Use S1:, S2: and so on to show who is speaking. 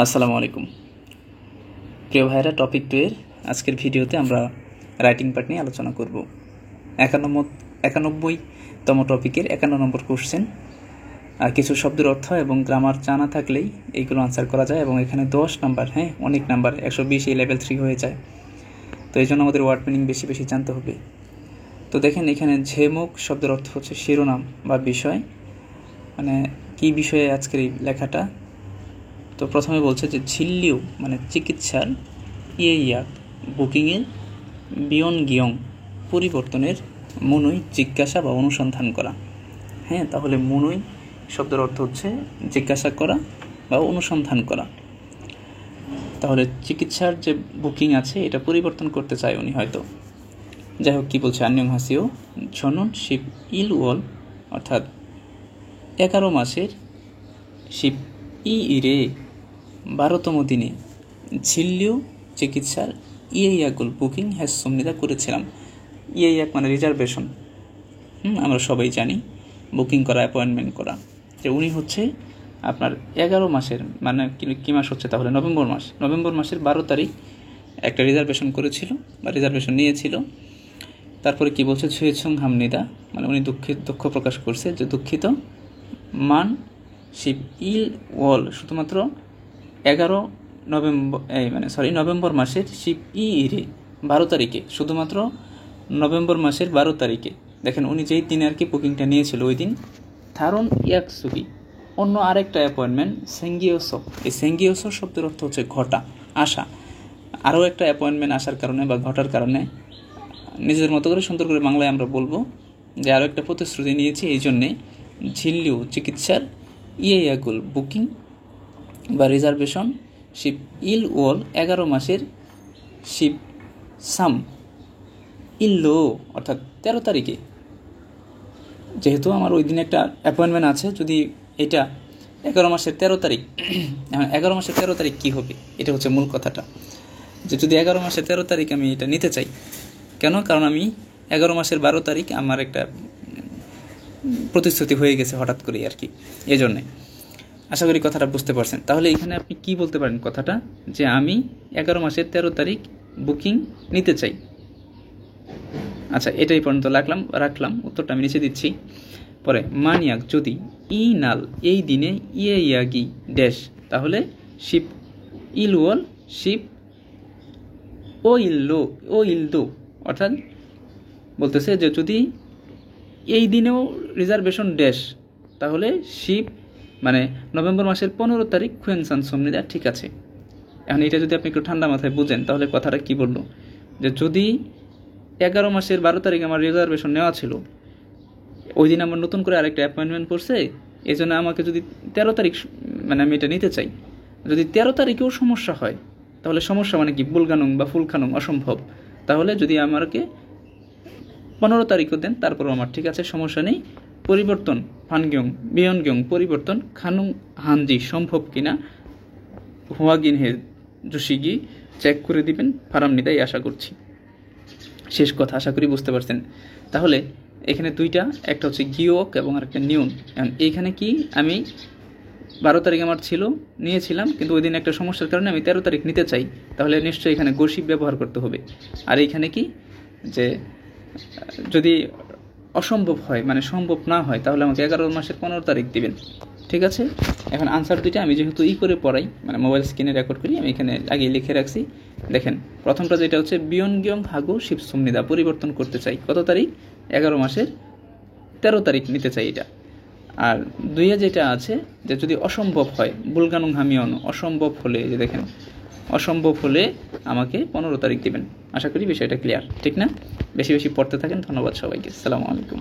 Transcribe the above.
S1: আসসালামু আলাইকুম প্রিয় ভাইরা, টপিক 2 এর আজকের ভিডিওতে আমরা রাইটিং পার্ট নিয়ে আলোচনা করব। 91তম টপিকের 51 নম্বর কোশ্চেন। আর কিছু শব্দের অর্থ এবং গ্রামার জানা থাকলেই এইগুলো আনসার করা যায়, এবং এখানে 10 নাম্বার, অনেক নাম্বার, 120 এই লেভেল 3 হয়ে যায়। তো এই জন্য আমাদের ওয়ার্ড মিনিং বেশি বেশি জানতে হবে। তো দেখেন, এখানে ঝেমুক শব্দের অর্থ হচ্ছে শিরোনাম বা বিষয়, মানে কি বিষয়ে আজকের এই লেখাটা। তো প্রথমে বলছে যে ঝিল্লিও মানে চিকিৎসার, ইয়াক বুকিংয়ের, বিয়ন গিয়ং পরিবর্তনের, মনই জিজ্ঞাসা বা অনুসন্ধান করা। তাহলে মনই শব্দের অর্থ হচ্ছে জিজ্ঞাসা করা বা অনুসন্ধান করা। তাহলে চিকিৎসার যে বুকিং আছে এটা পরিবর্তন করতে চায় উনি হয়তো। যাই হোক, কী বলছে আন্যং হাসিও ঝনন শিব ইল ওয়াল, অর্থাৎ 11 মাসের শিব ইরে 12তম দিনে ঝিল্লিও চিকিৎসার ইয়াগুল বুকিং হ্যাসমনিদা করেছিলাম। ইয়াক মানে রিজার্ভেশন, আমরা সবাই জানি বুকিং করা, অ্যাপয়েন্টমেন্ট করা। যে উনি হচ্ছে আপনার 11 মাসের, মানে কী মাস হচ্ছে তাহলে নভেম্বর মাসের 12 তারিখ একটা রিজার্ভেশন করেছিল বা রিজার্ভেশন নিয়েছিল। তারপরে কি বলছে ছুয়েছং হামনিদা, মানে উনি দুঃখ প্রকাশ করছে যে দুঃখিত। মান শিব ইল ওয়াল, শুধুমাত্র 11 নভেম্বর মাসের শিব ইরে 12 তারিখে, শুধুমাত্র নভেম্বর মাসের 12 তারিখে। দেখেন, উনি যেই দিনে আর কি বুকিংটা নিয়েছিল ওই দিন থারন ইয়াকসুকি অন্য আরেকটা অ্যাপয়েন্টমেন্ট সেঙ্গিওস। এই সেঙ্গিওস শব্দের অর্থ হচ্ছে ঘটা, আসা। আরও একটা অ্যাপয়েন্টমেন্ট আসার কারণে বা ঘটার কারণে নিজেদের মতো করে সুন্দর করে বাংলায় আমরা বলবো যে আরও একটা প্রতিশ্রুতি নিয়েছি। এই জন্যে ঝিল্লিও চিকিৎসার ইয়াগুল বুকিং বা রিজার্ভেশন শিব ইল ওয়াল 11 মাসের শিব সাম ইল্লো, অর্থাৎ 13 তারিখে। যেহেতু আমার ওই দিনে একটা অ্যাপয়েন্টমেন্ট আছে, যদি এটা 11 মাসের 13 তারিখ, এখন 11 মাসের 13 তারিখ কী হবে, এটা হচ্ছে মূল কথাটা। যে যদি 11 মাসের 13 তারিখ আমি এটা নিতে চাই, কেন? কারণ আমি 11 মাসের 12 তারিখ আমার একটা প্রতিশ্রুতি হয়ে গেছে হঠাৎ করেই আর কি, এই জন্যে। আশা করি কথাটা বুঝতে পারছেন। তাহলে এখানে আপনি কি বলতে পারেন কথাটা, যে আমি 11 মাসের 13 তারিখ বুকিং নিতে চাই। আচ্ছা, এটাই পর্যন্ত রাখলাম, উত্তরটা আমি নিচে দিচ্ছি। পরে মানিয়াক যদি ই নাল এই দিনে ইয়াগি ড্যাশ, তাহলে শিব ইলওয়াল শিব ও ইলদো, অর্থাৎ বলতেছে যে যদি এই দিনেও রিজার্ভেশন ড্যাশ, তাহলে শিব মানে নভেম্বর মাসের 15 তারিখ খুয়েনসান সমনিদা, ঠিক আছে। এখন এটা যদি আপনি একটু ঠান্ডা মাথায় বুঝেন, তাহলে কথাটা কি বললো, যে যদি 11 মাসের 12 তারিখ আমার রিজার্ভেশন নেওয়া ছিল, ওই দিন আমার নতুন করে আরেকটা অ্যাপয়েন্টমেন্ট পড়ছে, এই জন্য আমাকে যদি 13 তারিখ মানে আমি এটা নিতে চাই, যদি 13 তারিখেও সমস্যা হয়, তাহলে সমস্যা মানে কি বুলগানুং বা ফুলখানুং অসম্ভব, তাহলে যদি আমাকে 15 তারিখও দেন তারপরও আমার ঠিক আছে, সমস্যা নেই। পরিবর্তন ফানগিয়ং বিয়নগিয়ং পরিবর্তন খানুং হানজি সম্ভব কিনা হুয়াগিন হে জুশিগি চেক করে দিবেন ফারামনিদাই আশা করছি। শেষ কথা আশা করি বুঝতে পারছেন। তাহলে এখানে দুইটা, একটা হচ্ছে গিওক এবং আরেকটা নিউন। এইখানে কি আমি 12 তারিখ আমার নিয়েছিলাম, কিন্তু ওই দিন একটা সমস্যার কারণে আমি 13 তারিখ নিতে চাই, তাহলে নিশ্চয়ই এখানে গসিপ ব্যবহার করতে হবে। আর এইখানে কি, যে যদি অসম্ভব হয় মানে সম্ভব না হয়, তাহলে আমাকে 11 মাসের 15 তারিখ দিবেন, ঠিক আছে। এখন আনসার দুইটা আমি যেহেতু করে পড়াই, মানে মোবাইল স্ক্রিনে রেকর্ড করি, আমি এখানে আগে লিখে রাখছি। দেখেন, প্রথমটা যেটা হচ্ছে বিয়ন গিয়ং হাগু শিব সুমনিদা, পরিবর্তন করতে চাই, কত তারিখ? 11 মাসের 13 তারিখ নিতে চাই এটা। আর দুইয়ে যেটা আছে যে যদি অসম্ভব হয়, বুলগানুং হামিয়ন, অসম্ভব হলে, যে দেখেন অসম্ভব হলে আমাকে 15 তারিখ দেবেন। আশা করি বিষয়টা ক্লিয়ার, ঠিক না? বেশি বেশি পড়তে থাকেন। ধন্যবাদ সবাইকে। আসসালামু আলাইকুম।